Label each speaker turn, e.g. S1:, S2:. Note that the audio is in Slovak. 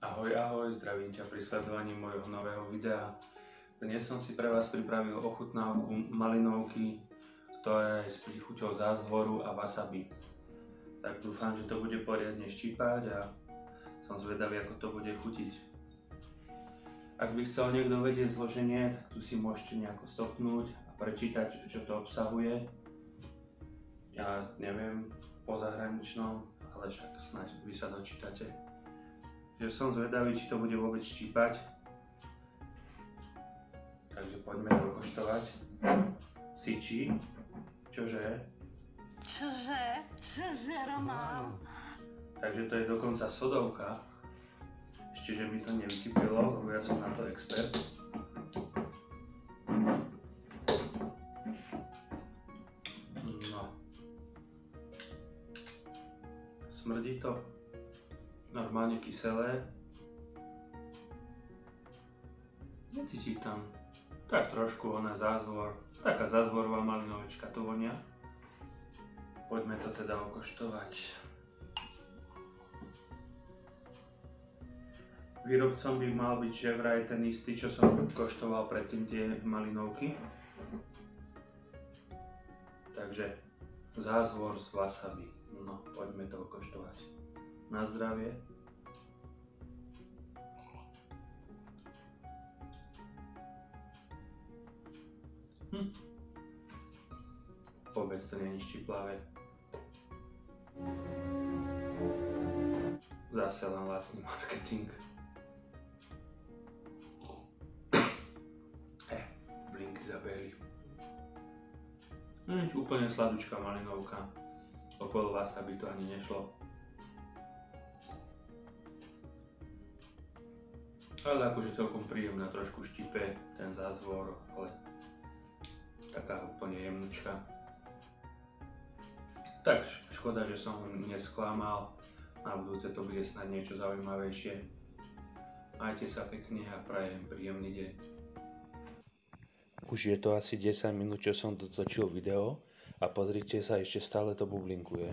S1: Ahoj, ahoj, zdravím ťa pri sledovaní mojho nového videa. Dnes som si pre vás pripravil ochutnávku malinovky, ktorá je s príchuťou zázvoru a wasabi. Tak dúfam, že to bude poriadne štípať a som zvedavý, ako to bude chutiť. Ak by chcel niekto vedieť zloženie, tak tu si môžete nejako stopnúť a prečítať, čo to obsahuje. Ja neviem po zahraničnom, ale však snáď vy sa dočítate. Že som zvedavý, či to bude vôbec štípať. Takže poďme to koštovať. Sičí. Čože?
S2: Čože, Román?
S1: Takže to je dokonca sodovka. Ešte, že mi to nevykypilo, lebo ja som na to expert. No. Smrdí to normálne kyselé. Necíti tam tak trošku zázvor. Taká zázvorová malinovička to vonia. Poďme to teda okoštovať. Výrobcom by mal byť že vraj ten istý, čo som koštoval predtým tie malinovky. Takže zázvor z wasabi. No, poďme to okoštovať. Na zdravie. Vôbec to nie je štiplavé. Zase len vlastný marketing. Blinky zabehli. No nič, úplne sladučká malinovka. Okolo wasabi to ani nešlo. Ale akože celkom príjemná, trošku štipe ten zázvor, ale taká úplne jemnučka. Tak škoda, že som nesklamal, na budúce to bude snad niečo zaujímavejšie. Majte sa pekne a prajem príjemný deň.
S3: Už je to asi 10 minút, čo som dotočil video a pozrite sa, ešte stále to bublinkuje.